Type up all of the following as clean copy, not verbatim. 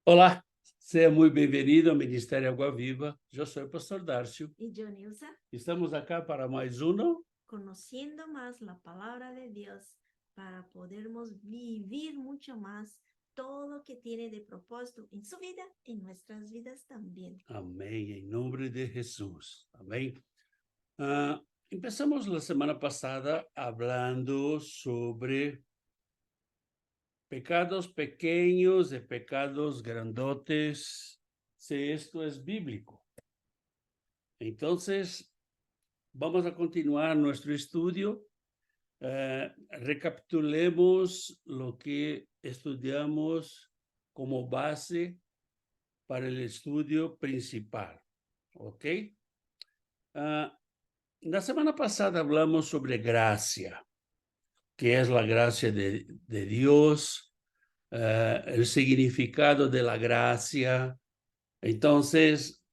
Olá, seja muito bem-vindo ao Ministério Água Viva. Eu sou o pastor Darcio. Y yo, Nilsa, Estamos acá para mais um. conociendo más la palabra de Dios para podermos vivir mucho más todo lo que tiene de propósito en su vida y en nuestras vidas también. Amém, em nome de Jesus. Amém. Empezamos a semana passada falando sobre pecados pequenos e pecados grandotes, se isto é bíblico. Então, vamos a continuar nosso estudo. Recapitulemos lo que estudiamos como base para el estudio principal, ¿ok? La semana pasada hablamos sobre gracia, que es la gracia de Dios, el significado de la gracia. Entonces,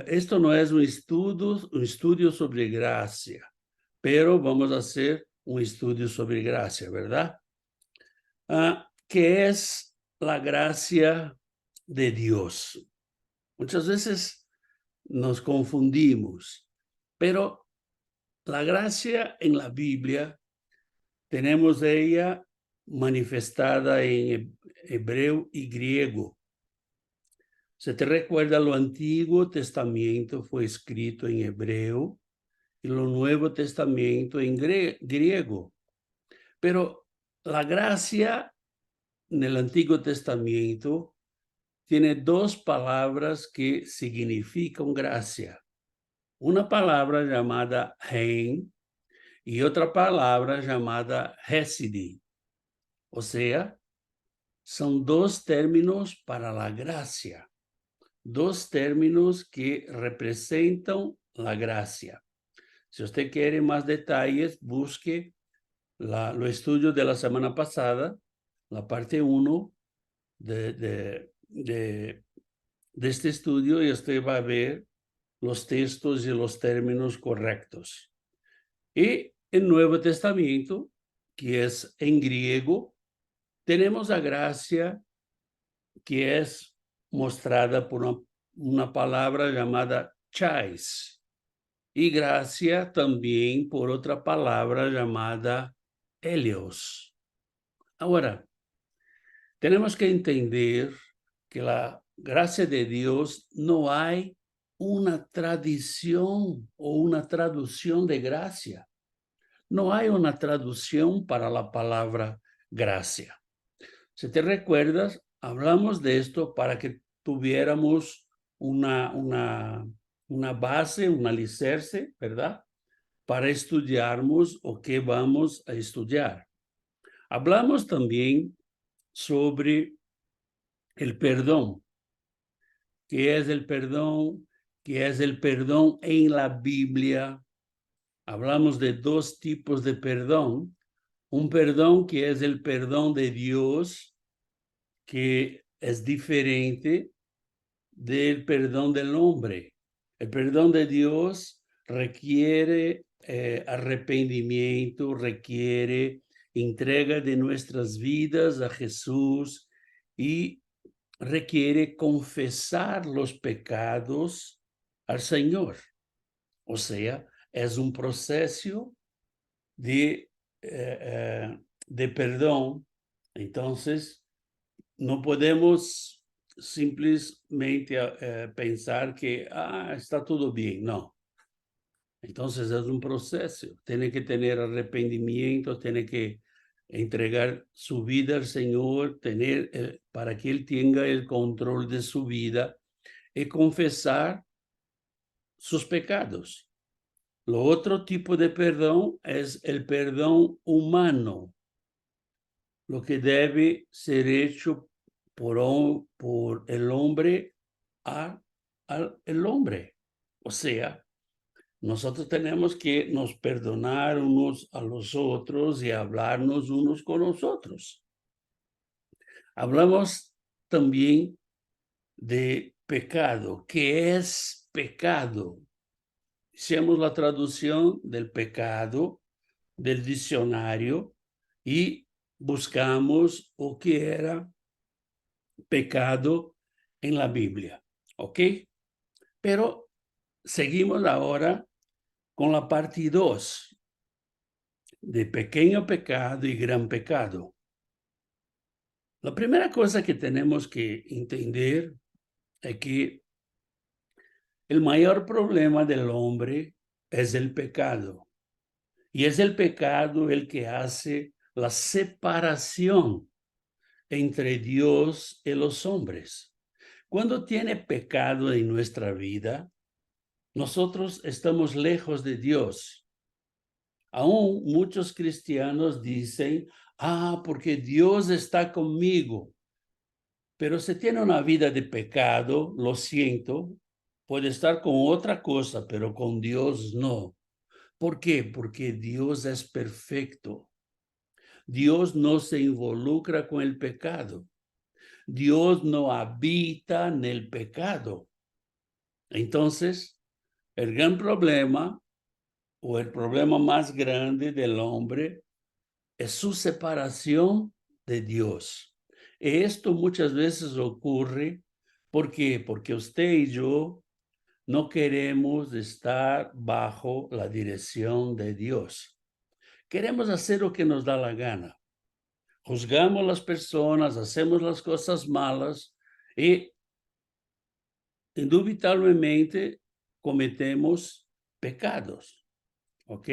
esto no es un estudio sobre gracia, pero vamos a hacer un estudio sobre gracia, ¿verdad? ¿Qué es la gracia de Dios? Muchas veces nos confundimos, pero la gracia en la Biblia tenemos ella manifestada en hebreo y griego. ¿Se te recuerda? Lo Antiguo Testamento fue escrito en hebreo y lo Nuevo Testamento en griego. Pero la gracia en el Antiguo Testamento tiene dos palabras que significan gracia. Una palabra llamada Rein y otra palabra llamada Hesed. O sea, son dos términos para la gracia, dos términos que representan la gracia. Si usted quiere más detalles, busque lo estudio de la semana pasada, la parte 1 de este estudio, y usted va a ver los textos y los términos correctos. Y el Nuevo Testamento, que es en griego, tenemos la gracia que es mostrada por una palabra llamada chais, y gracia también por otra palabra llamada helios. Ahora, tenemos que entender que la gracia de Dios no hay una tradición o una traducción de gracia. No hay una traducción para la palabra gracia. Si te recuerdas, hablamos de esto para que tuviéramos una base, un alicerce, ¿verdad? Para estudiarmos o que vamos a estudiar. Hablamos también sobre el perdón. ¿Qué es el perdón? ¿Qué es el perdón en la Biblia? Hablamos de dos tipos de perdón. Un perdón que es el perdón de Dios, que es diferente del perdón del hombre. El perdón de Dios requiere arrepentimiento, requiere entrega de nuestras vidas a Jesús y requiere confesar los pecados al Señor. O sea, es un proceso de perdón. Entonces, no podemos simplesmente pensar que está todo bien. No. Entonces, es un proceso. Tiene que tener arrepentimiento, tiene que entregar su vida al Señor, para que Él tenga el control de su vida y confesar sus pecados. Lo otro tipo de perdón es el perdón humano, lo que debe ser hecho por el hombre al hombre. O sea, nosotros tenemos que nos perdonar unos a los otros y hablarnos unos con los otros. Hablamos también de pecado. ¿Qué es pecado? Hicimos la traducción del pecado del diccionario y buscamos o que era pecado en la Biblia, ¿ok? Pero seguimos ahora con la parte 2 de pequeño pecado y gran pecado. La primera cosa que tenemos que entender es que el mayor problema del hombre es el pecado. Y es el pecado el que hace la separación entre Dios y los hombres. Cuando tiene pecado en nuestra vida, nosotros estamos lejos de Dios. Aún muchos cristianos dicen, porque Dios está conmigo. Pero si tiene una vida de pecado, lo siento, puede estar con otra cosa, pero con Dios no. ¿Por qué? Porque Dios es perfecto. Dios no se involucra con el pecado. Dios no habita en el pecado. Entonces, el gran problema o el problema más grande del hombre es su separación de Dios. Esto muchas veces ocurre porque usted y yo no queremos estar bajo la dirección de Dios. Queremos hacer lo que nos da la gana. Juzgamos las personas, hacemos las cosas malas y indubitablemente cometemos pecados. ¿Ok?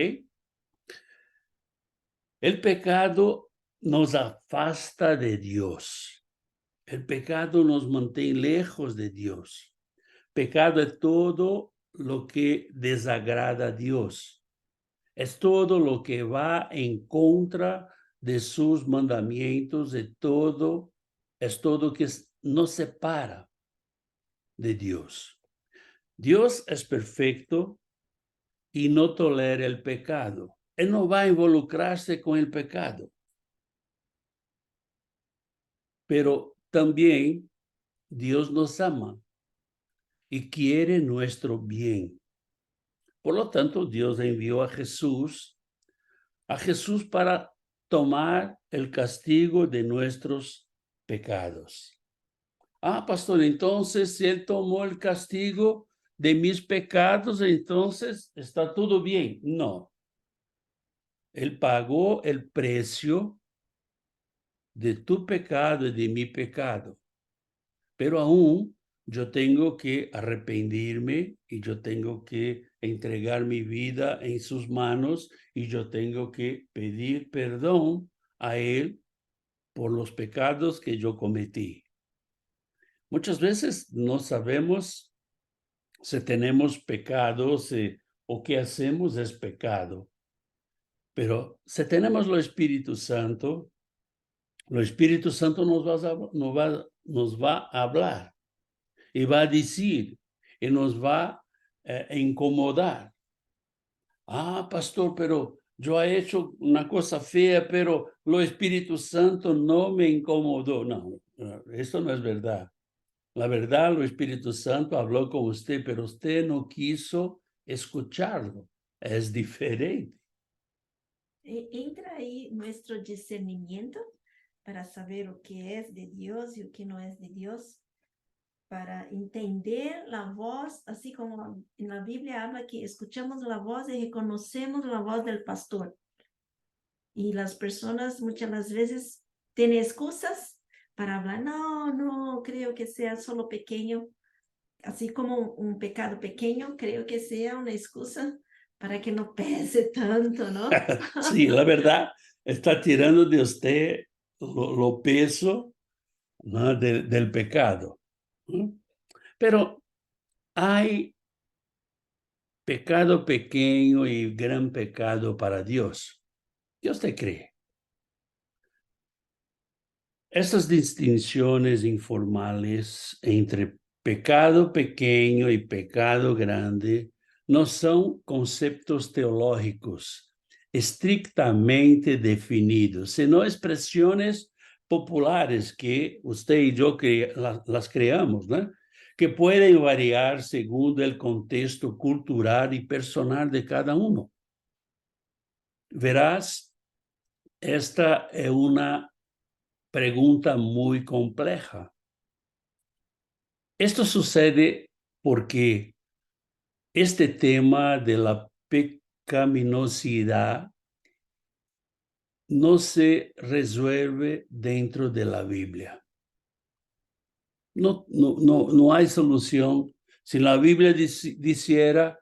El pecado nos afasta de Dios. El pecado nos mantiene lejos de Dios. Pecado es todo lo que desagrada a Dios. Es todo lo que va en contra de sus mandamientos, es todo que nos separa de Dios. Dios es perfecto y no tolera el pecado. Él no va a involucrarse con el pecado. Pero también Dios nos ama y quiere nuestro bien. Por lo tanto, Dios envió a Jesús para tomar el castigo de nuestros pecados. Pastor, entonces si Él tomó el castigo de mis pecados, entonces está todo bien. No. Él pagó el precio de tu pecado y de mi pecado. Pero aún yo tengo que arrepentirme y yo tengo que entregar mi vida en sus manos y yo tengo que pedir perdón a Él por los pecados que yo cometí. Muchas veces no sabemos si tenemos pecados o qué hacemos es pecado. Pero si tenemos el Espíritu Santo nos va a hablar y va a decir y nos va a incomodar. Pastor, pero yo he hecho una cosa fea, pero el Espíritu Santo no me incomodó. No, esto no es verdad. La verdad, el Espíritu Santo habló con usted, pero usted no quiso escucharlo. Es diferente. Entra ahí nuestro discernimiento para saber o que es de Dios y o que no es de Dios, para entender la voz, así como en la Biblia habla que escuchamos la voz y reconocemos la voz del pastor. Y las personas muchas las veces tienen excusas para hablar, no creo que sea solo pequeño, así como un pecado pequeño, creo que sea una excusa para que no pese tanto, ¿no? Sí, la verdad, está tirando de usted lo peso, ¿no? del pecado. ¿No? Pero hay pecado pequeño y gran pecado para Dios. ¿Qué usted cree? Esas distinciones informales entre pecado pequeño y pecado grande no son conceptos teológicos estrictamente definidos, sino expresiones populares que usted y yo las creamos, ¿no? Que pueden variar según el contexto cultural y personal de cada uno. Verás, esta es una pregunta muy compleja. Esto sucede porque este tema de la pecaminosidad no se resuelve dentro de la Biblia. No hay solución. Si la Biblia dijera,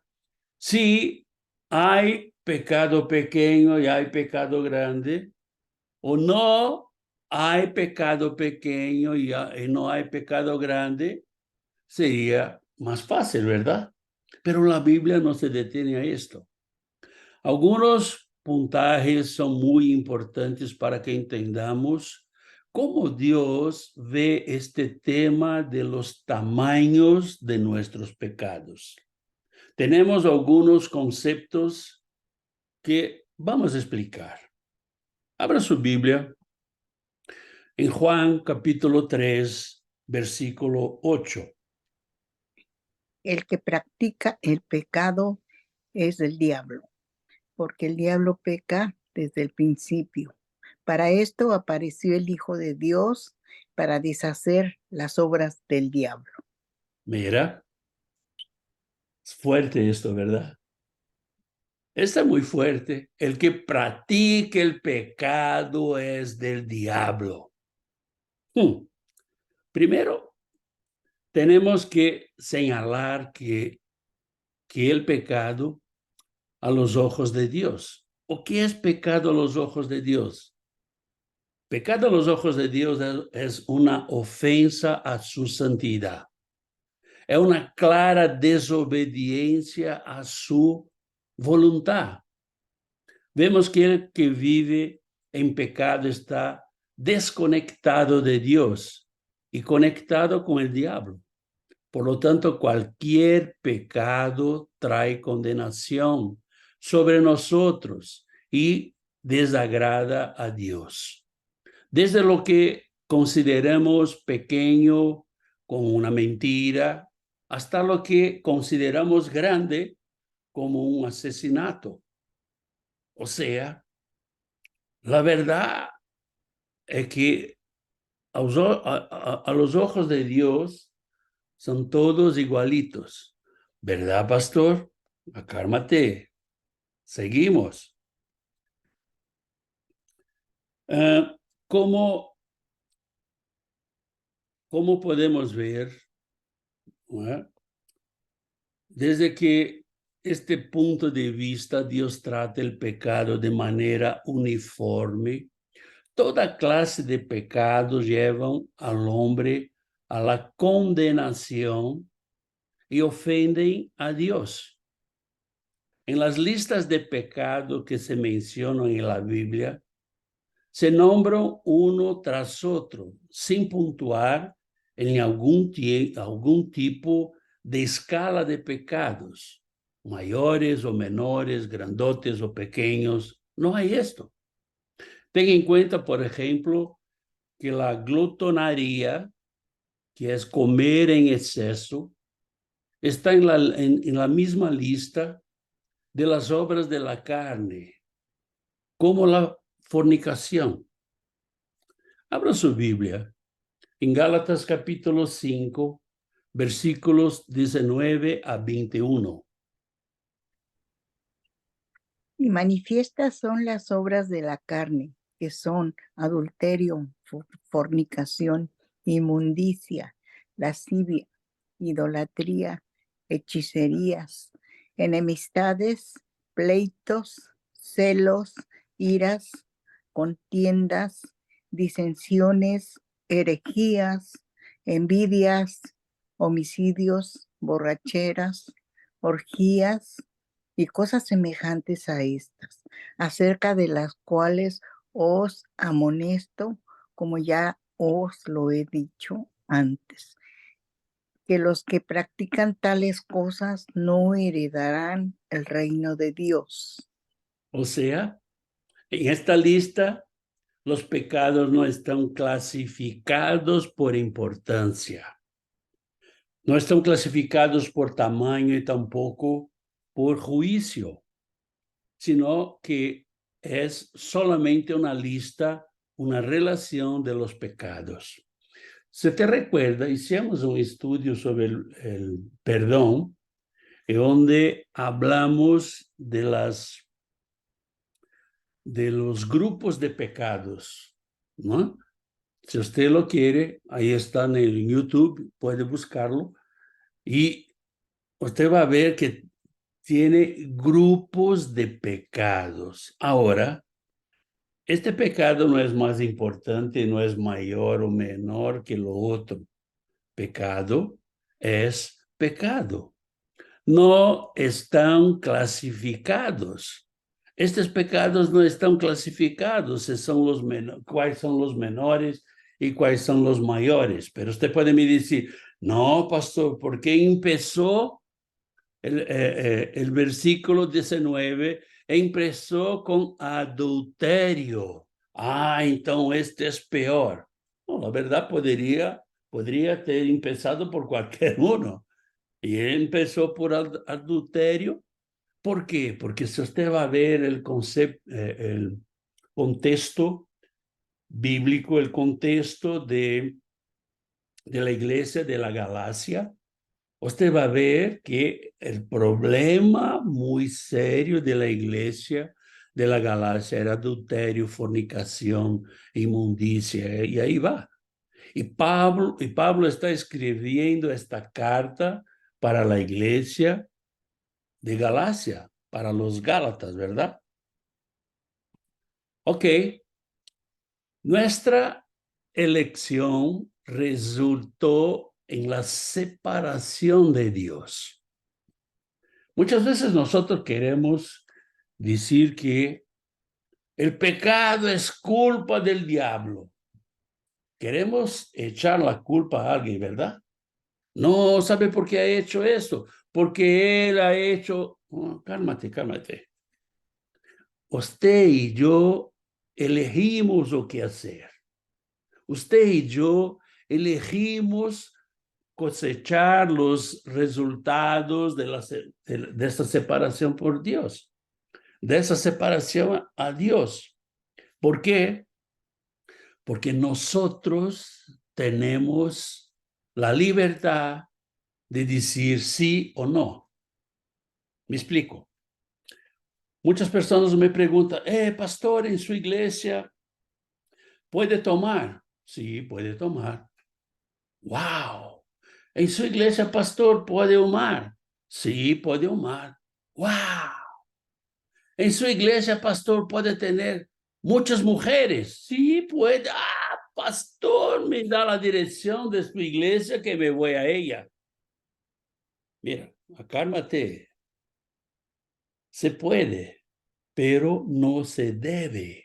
sí, hay pecado pequeño y hay pecado grande, o no hay pecado pequeño y no hay pecado grande, sería más fácil, ¿verdad? Pero la Biblia no se detiene a esto. Algunos puntajes son muy importantes para que entendamos cómo Dios ve este tema de los tamaños de nuestros pecados. Tenemos algunos conceptos que vamos a explicar. Abra su Biblia en Juan capítulo 3, versículo 8. El que practica el pecado es del diablo, porque el diablo peca desde el principio. Para esto apareció el Hijo de Dios, para deshacer las obras del diablo. Mira, es fuerte esto, ¿verdad? Está muy fuerte. El que practique el pecado es del diablo. Primero, tenemos que señalar que el pecado a los ojos de Dios. ¿O qué es pecado a los ojos de Dios? Pecado a los ojos de Dios es una ofensa a su santidad. Es una clara desobediencia a su voluntad. Vemos que el que vive en pecado está desconectado de Dios y conectado con el diablo. Por lo tanto, cualquier pecado trae condenación sobre nosotros y desagrada a Dios. Desde lo que consideramos pequeño, como una mentira, hasta lo que consideramos grande, como un asesinato. O sea, la verdad es que a los ojos de Dios son todos igualitos. ¿Verdad, pastor? Acármate. Seguimos. ¿Cómo podemos ver? Desde que este punto de vista Dios trata el pecado de manera uniforme. Toda clase de pecados llevan al hombre a la condenación y ofenden a Dios. En las listas de pecados que se mencionan en la Biblia, se nombran uno tras otro, sin puntuar en algún tipo de escala de pecados, mayores o menores, grandotes o pequeños. No hay esto. Ten en cuenta, por ejemplo, que la glutonaria, que es comer en exceso, está en la misma lista de las obras de la carne, como la fornicación. Abra su Biblia en Gálatas capítulo 5, versículos 19 a 21. Y manifiestas son las obras de la carne, que son adulterio, fornicación, inmundicia, lascivia, idolatría, hechicerías, enemistades, pleitos, celos, iras, contiendas, disensiones, herejías, envidias, homicidios, borracheras, orgías y cosas semejantes a estas, acerca de las cuales os amonesto, como ya os lo he dicho antes, que los que practican tales cosas no heredarán el reino de Dios. O sea, en esta lista, los pecados no están clasificados por importancia. No están clasificados por tamaño y tampoco por juicio, sino que es solamente una lista, una relación de los pecados. se te recuerda, hicimos un estudio sobre el perdón, donde hablamos de los grupos de pecados, ¿no? Si usted lo quiere, ahí está en el YouTube, puede buscarlo, y usted va a ver que tiene grupos de pecados. Ahora, este pecado no es más importante, no es mayor o menor que lo otro. Pecado es pecado. No están clasificados. Estos pecados no están clasificados, cuáles son los menores y cuáles son los mayores. Pero usted puede me decir, no, pastor, ¿por qué empezó el versículo 19? Empezó con adulterio. Ah, entonces este es peor. No, la verdad podría ter empezado por cualquier uno. Y él empezó por adulterio. ¿Por qué? Porque si usted va a ver el contexto bíblico, el contexto de la iglesia de la Galacia, usted va a ver que el problema muy serio de la iglesia de la Galacia era adulterio, fornicación, inmundicia, y ahí va. Y Pablo está escribiendo esta carta para la iglesia de Galacia, para los Gálatas, ¿verdad? Ok. Nuestra elección resultó en la separación de Dios. Muchas veces nosotros queremos decir que el pecado es culpa del diablo. Queremos echar la culpa a alguien, ¿verdad? No, ¿sabe por qué ha hecho eso? Porque él ha hecho... Oh, cálmate. Usted y yo elegimos lo que hacer. Usted y yo elegimos cosechar los resultados de esta separación por Dios, de esa separación a Dios. ¿Por qué? Porque nosotros tenemos la libertad de decir sí o no. Me explico. Muchas personas me preguntan, pastor, ¿en su iglesia puede tomar? Sí, puede tomar. ¡Wow! ¿En su iglesia, pastor, puede fumar? Sí, puede fumar. ¡Wow! ¿En su iglesia, pastor, puede tener muchas mujeres? Sí, puede. ¡Ah, pastor! Me da la dirección de su iglesia que me voy a ella. Mira, cálmate. Se puede, pero no se debe.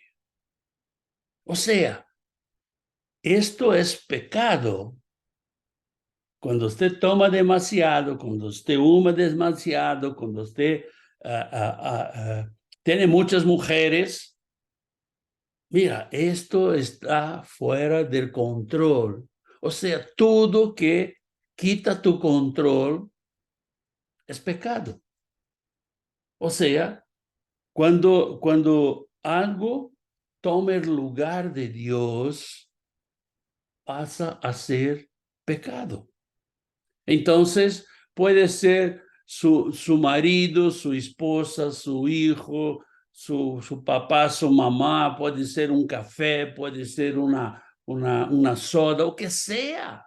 O sea, esto es pecado. Cuando usted toma demasiado, cuando usted fuma demasiado, cuando usted tiene muchas mujeres, mira, esto está fuera del control. O sea, todo que quita tu control es pecado. O sea, cuando algo toma el lugar de Dios, pasa a ser pecado. Entonces, puede ser su marido, su esposa, su hijo, su papá, su mamá, puede ser un café, puede ser una soda, o que sea.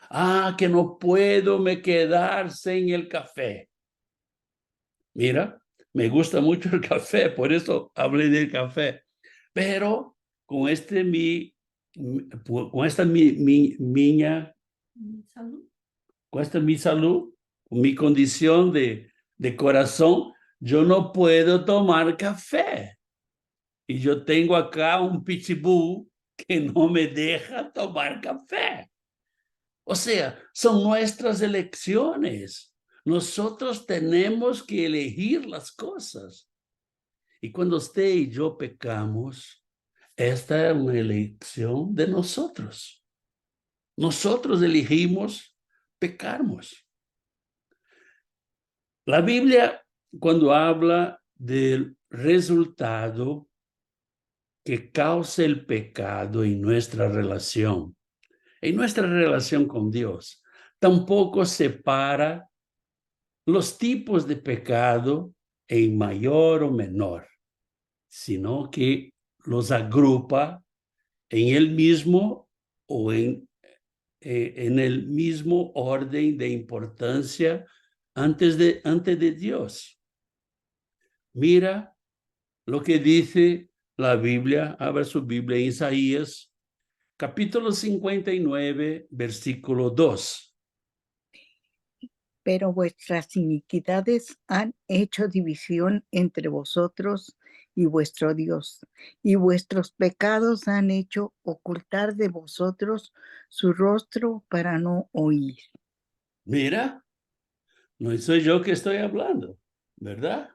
Ah, que no puedo me quedar sin el café. Mira, me gusta mucho el café, por eso hablé del café. Pero con esta mi salud, mi condición de corazón, yo no puedo tomar café. Y yo tengo acá un pitbull que no me deja tomar café. O sea, son nuestras elecciones. Nosotros tenemos que elegir las cosas. Y cuando usted y yo pecamos, esta es una elección de nosotros. Nosotros elegimos pecarnos. La Biblia, cuando habla del resultado que causa el pecado en nuestra relación, en nuestra relación con Dios, tampoco separa los tipos de pecado en mayor o menor, sino que los agrupa en el mismo o en el mismo orden de importancia ante de Dios. Mira lo que dice la Biblia, abra su Biblia en Isaías, capítulo 59, versículo 2. Pero vuestras iniquidades han hecho división entre vosotros y vuestro Dios, y vuestros pecados han hecho ocultar de vosotros su rostro para no oír. Mira, no soy yo que estoy hablando, ¿verdad?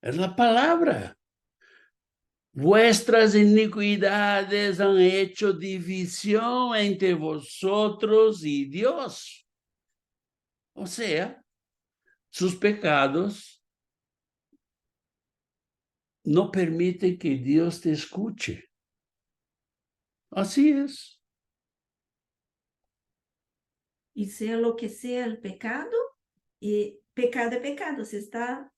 Es la palabra. Vuestras iniquidades han hecho división entre vosotros y Dios. O sea, sus pecados no permiten que Dios te escuche. Así es. Y sea lo que sea el pecado, y pecado es pecado, se está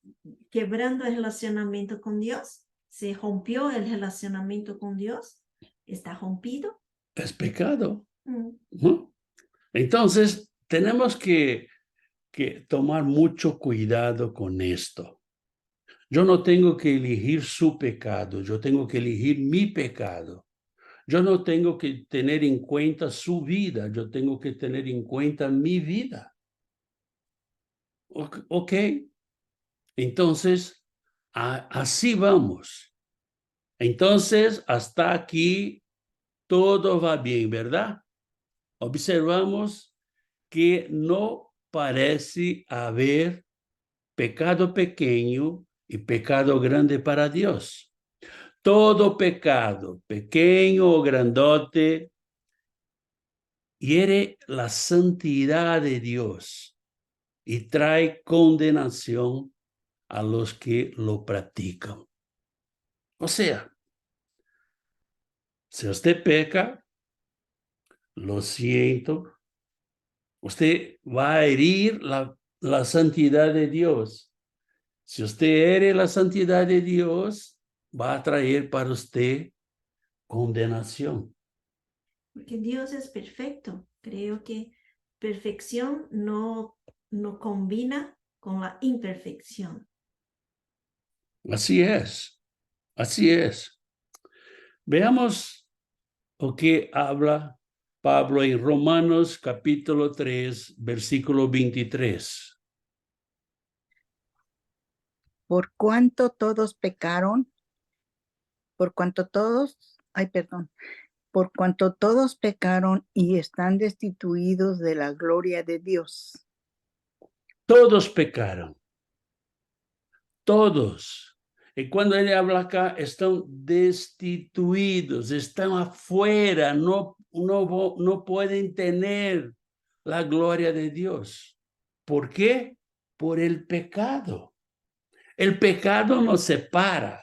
quebrando el relacionamiento con Dios, se rompió el relacionamiento con Dios, está rompido. Es pecado. Mm. ¿No? Entonces, tenemos que tomar mucho cuidado con esto. Yo no tengo que elegir su pecado, yo tengo que elegir mi pecado. Yo no tengo que tener en cuenta su vida, yo tengo que tener en cuenta mi vida. Ok, entonces, así vamos. Entonces, hasta aquí todo va bien, ¿verdad? Observamos que no parece haber pecado pequeño y pecado grande para Dios. Todo pecado, pequeño o grandote, hiere la santidad de Dios y trae condenación a los que lo practican. O sea, si usted peca, lo siento, usted va a herir la santidad de Dios. Si usted hiere la santidad de Dios, va a traer para usted condenación. Porque Dios es perfecto. Creo que perfección no combina con la imperfección. Así es, así es. Veamos lo que habla Pablo en Romanos capítulo 3, versículo 23. Por cuanto todos pecaron, por cuanto todos pecaron y están destituidos de la gloria de Dios. Todos pecaron, todos. Y cuando él habla acá, están destituidos, están afuera, no pueden tener la gloria de Dios. ¿Por qué? Por el pecado. El pecado nos separa.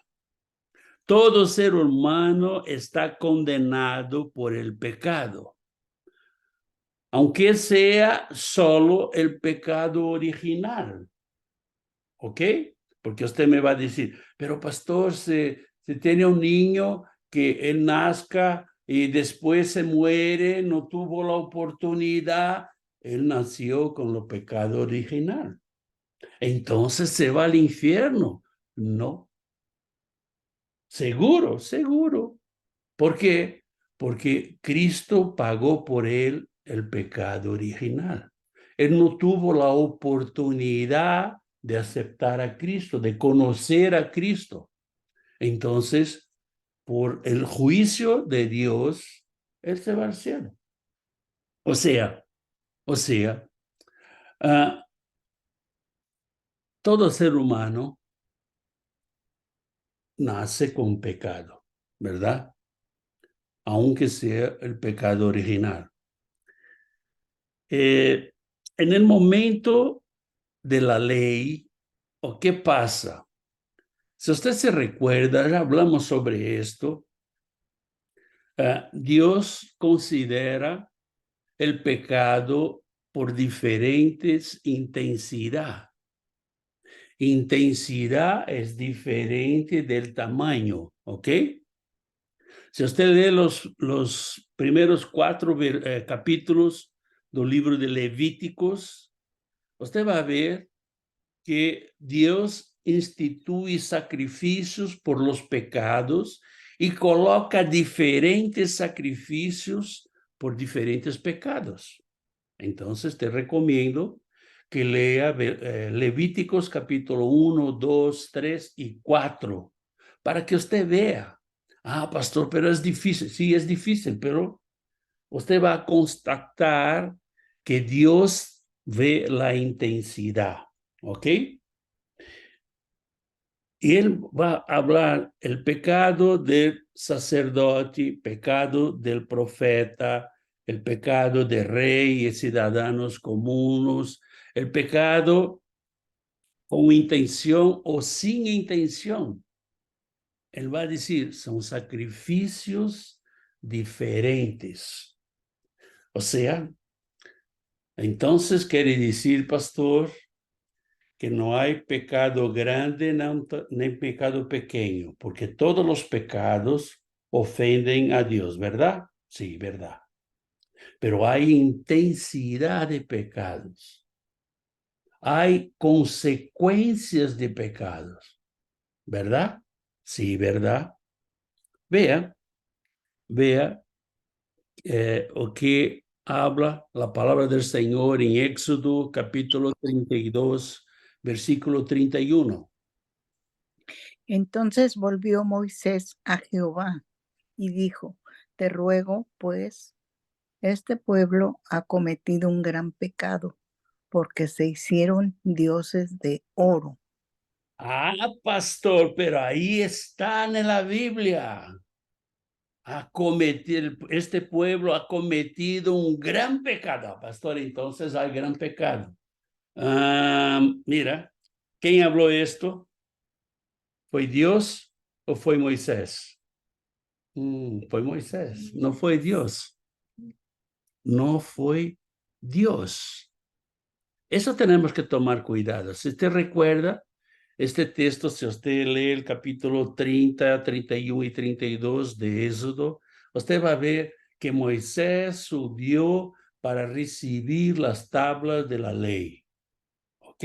Todo ser humano está condenado por el pecado, aunque sea solo el pecado original. ¿Ok? Porque usted me va a decir, pero pastor, se tiene un niño que él nazca y después se muere, no tuvo la oportunidad, él nació con el pecado original. Entonces se va al infierno. No. Seguro, seguro. ¿Por qué? Porque Cristo pagó por él el pecado original. Él no tuvo la oportunidad de aceptar a Cristo, de conocer a Cristo. Entonces, por el juicio de Dios, él se va al cielo. O sea, todo ser humano nace con pecado, ¿verdad? Aunque sea el pecado original. En el momento de la ley, ¿o qué pasa? Si usted se recuerda, ya hablamos sobre esto, Dios considera el pecado por diferentes intensidad. Intensidad es diferente del tamaño, ¿ok? Si usted lee los primeros 4 capítulos del libro de Levíticos, usted va a ver que Dios instituye sacrificios por los pecados y coloca diferentes sacrificios por diferentes pecados. Entonces te recomiendo que lea Levíticos capítulo 1, 2, 3 y 4 para que usted vea. Ah, pastor, pero es difícil. Sí, es difícil, pero usted va a constatar que Dios ve la intensidad, ¿ok? Y él va a hablar el pecado del sacerdote, pecado del profeta, el pecado de rey y ciudadanos comunes, el pecado con intención o sin intención. Él va a decir, son sacrificios diferentes. O sea, entonces quiere decir, pastor, que no hay pecado grande ni pecado pequeño, porque todos los pecados ofenden a Dios, ¿verdad? Sí, verdad. Pero hay intensidad de pecados. Hay consecuencias de pecados, ¿verdad? Sí, ¿verdad? Vea o que habla la palabra del Señor en Éxodo capítulo 32, versículo 31. Entonces volvió Moisés a Jehová y dijo, te ruego, pues, este pueblo ha cometido un gran pecado, porque se hicieron dioses de oro. Ah, pastor, pero ahí están en la Biblia. Este pueblo ha cometido un gran pecado. Pastor, entonces hay gran pecado. Mira, ¿quién habló esto? ¿Fue Dios o fue Moisés? Fue Moisés, no fue Dios. No fue Dios. Eso tenemos que tomar cuidado. Si usted recuerda, este texto, si usted lee el capítulo 30, 31 y 32 de Éxodo, usted va a ver que Moisés subió para recibir las tablas de la ley. ¿Ok?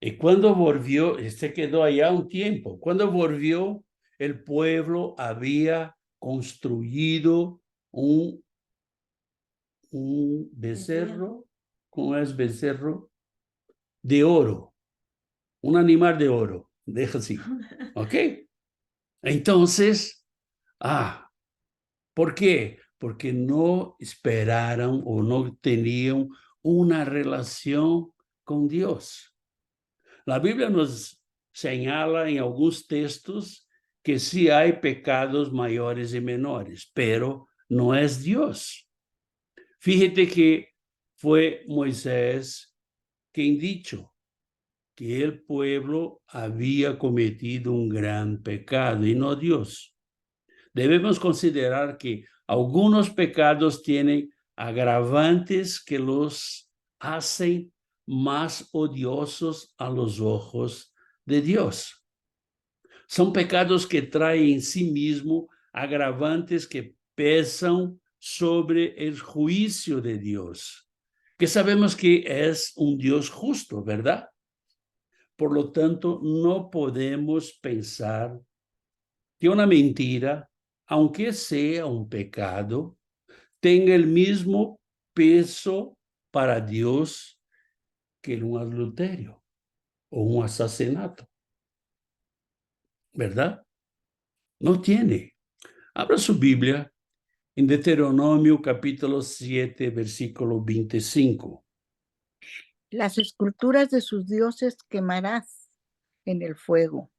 Y cuando volvió, se quedó allá un tiempo. Cuando volvió, el pueblo había construido un becerro. ¿Cómo es becerro? De oro. Un animal de oro. Deja así. ¿Ok? Entonces, ¿por qué? Porque no esperaron o no tenían una relación con Dios. La Biblia nos señala en algunos textos que sí hay pecados mayores y menores, pero no es Dios. Fíjate que fue Moisés quien dijo que el pueblo había cometido un gran pecado y no Dios. Debemos considerar que algunos pecados tienen agravantes que los hacen más odiosos a los ojos de Dios. Son pecados que traen en sí mismo agravantes que pesan sobre el juicio de Dios, que sabemos que es un Dios justo, ¿verdad? Por lo tanto, no podemos pensar que una mentira, aunque sea un pecado, tenga el mismo peso para Dios que un adulterio o un asesinato, ¿verdad? No tiene. Abra su Biblia en Deuteronomio capítulo 7, versículo 25. Las esculturas de sus dioses quemarás en el fuego.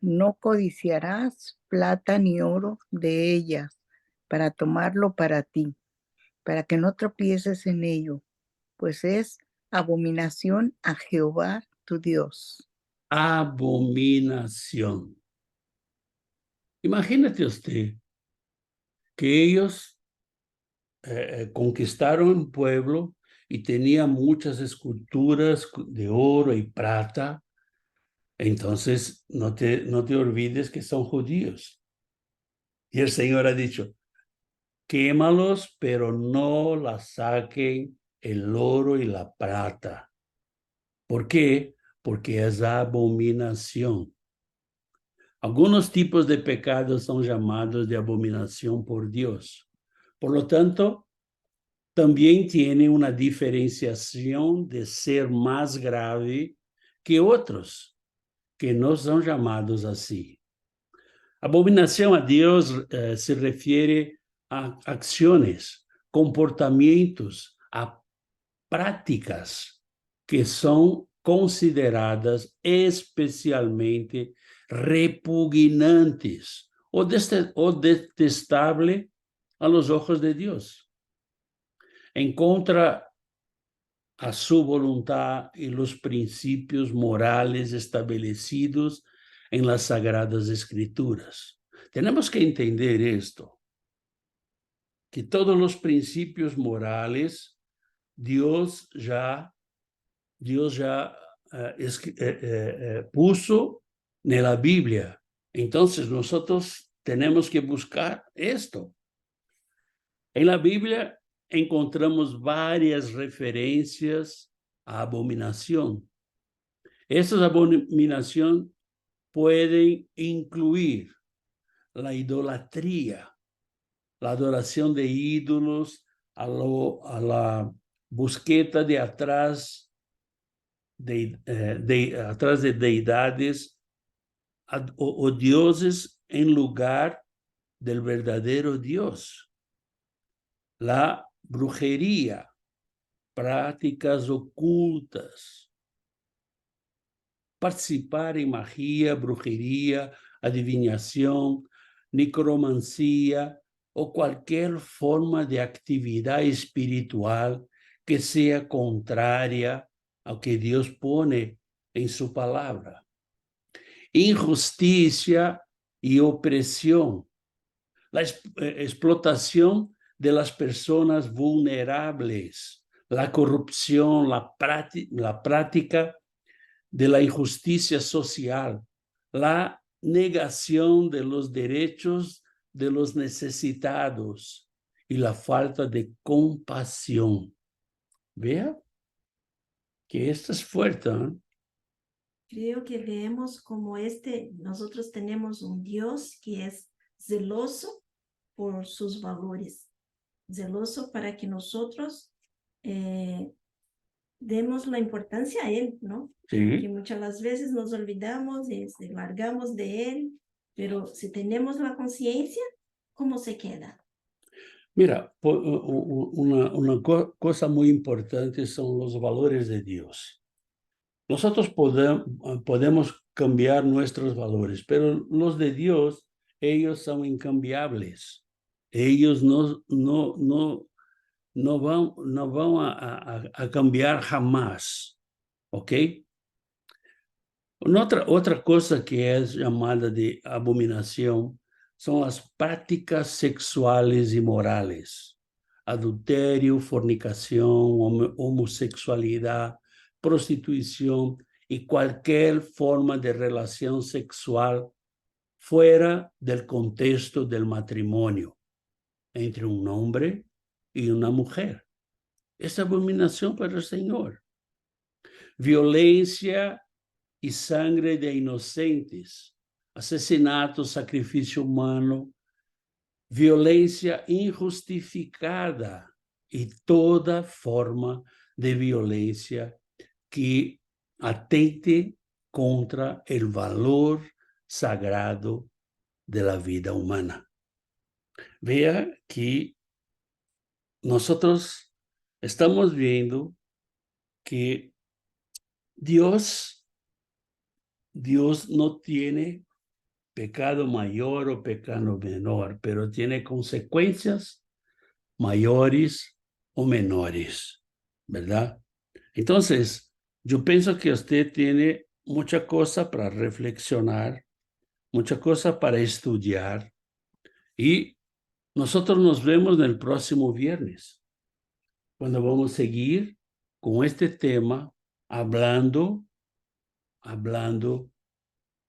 No codiciarás plata ni oro de ellas para tomarlo para ti, para que no tropieces en ello, pues es abominación a Jehová tu Dios. Abominación. Imagínate usted que ellos conquistaron un pueblo y tenía muchas esculturas de oro y plata. Entonces, no te olvides que son judíos. Y el Señor ha dicho, quémalos, pero no la saquen el oro y la plata. ¿Por qué? Porque es abominación. Algunos tipos de pecados son llamados de abominación por Dios. Por lo tanto, también tiene una diferenciación de ser más grave que otros, que no son llamados así. Abominación a Dios se refiere a acciones, comportamientos, a prácticas que son consideradas especialmente repugnantes o detestables a los ojos de Dios. En contra a su voluntad y los principios morales establecidos en las Sagradas Escrituras. Tenemos que entender esto, que todos los principios morales Dios ya puso en la Biblia. Entonces nosotros tenemos que buscar esto. En la Biblia encontramos varias referencias a abominación. Estas abominaciones pueden incluir la idolatría, la adoración de ídolos, a la búsqueda de atrás de deidades o dioses en lugar del verdadero Dios. La brujería, prácticas ocultas, participar en magia, brujería, adivinación, necromancia o cualquier forma de actividad espiritual que sea contraria a lo que Dios pone en su palabra. Injusticia y opresión, la explotación de las personas vulnerables, la corrupción, la práctica de la injusticia social, la negación de los derechos de los necesitados y la falta de compasión. Vea que esto es fuerte, ¿eh? Creo que vemos como nosotros tenemos un Dios que es celoso por sus valores, celoso para que nosotros demos la importancia a Él, ¿no? Sí. Que muchas las veces nos olvidamos y largamos de Él, pero si tenemos la conciencia, ¿cómo se queda? Mira, una cosa muy importante son los valores de Dios. Nosotros podemos cambiar nuestros valores, pero los de Dios, ellos son incambiables. Ellos no van a cambiar jamás, ¿ok? Otra cosa que es llamada de abominación son las prácticas sexuales y morales. Adulterio, fornicación, homosexualidad, prostitución y cualquier forma de relación sexual fuera del contexto del matrimonio entre un hombre y una mujer. Es abominación para el Señor. Violencia y sangre de inocentes, asesinato, sacrificio humano, violencia injustificada y toda forma de violencia que atente contra el valor sagrado de la vida humana. Vea que nosotros estamos viendo que Dios no tiene pecado mayor o pecado menor, pero tiene consecuencias mayores o menores, ¿verdad? Entonces, yo pienso que usted tiene mucha cosa para reflexionar, mucha cosa para estudiar y Nosotros nos vemos el próximo viernes, cuando vamos a seguir con este tema, hablando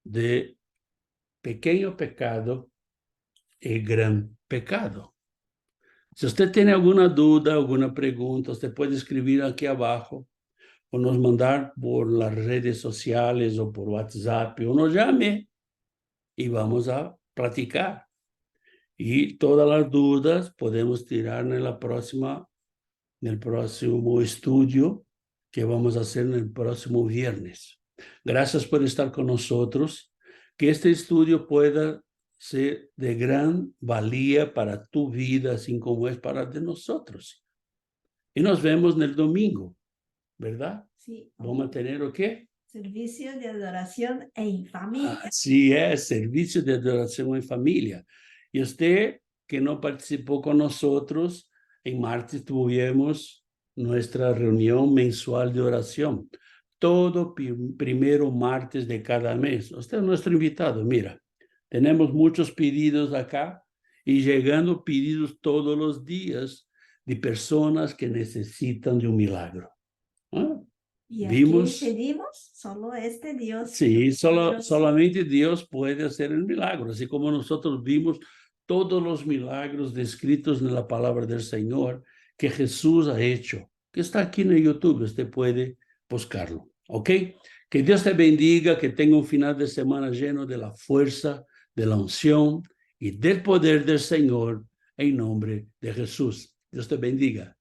de pequeño pecado y gran pecado. Si usted tiene alguna duda, alguna pregunta, usted puede escribir aquí abajo o nos mandar por las redes sociales o por WhatsApp o nos llame y vamos a platicar. Y todas las dudas podemos tirar en el próximo estudio que vamos a hacer en el próximo viernes. Gracias por estar con nosotros. Que este estudio pueda ser de gran valía para tu vida, así como es para de nosotros. Y nos vemos en el domingo, ¿verdad? Sí. Vamos a tener ¿o qué? Servicio de adoración en familia. Así es, servicio de adoración en familia. Y usted que no participó con nosotros, en martes tuvimos nuestra reunión mensual de oración. Todo primero martes de cada mes. Usted es nuestro invitado, mira. Tenemos muchos pedidos acá y llegando pedidos todos los días de personas que necesitan de un milagro. ¿Ah? Y Vimos, aquí pedimos solo este Dios. sí, solamente Dios puede hacer el milagro, así como nosotros vimos todos los milagros descritos en la palabra del Señor que Jesús ha hecho, que está aquí en YouTube, usted puede buscarlo, ¿ok? Que Dios te bendiga, que tenga un final de semana lleno de la fuerza, de la unción y del poder del Señor en nombre de Jesús. Dios te bendiga.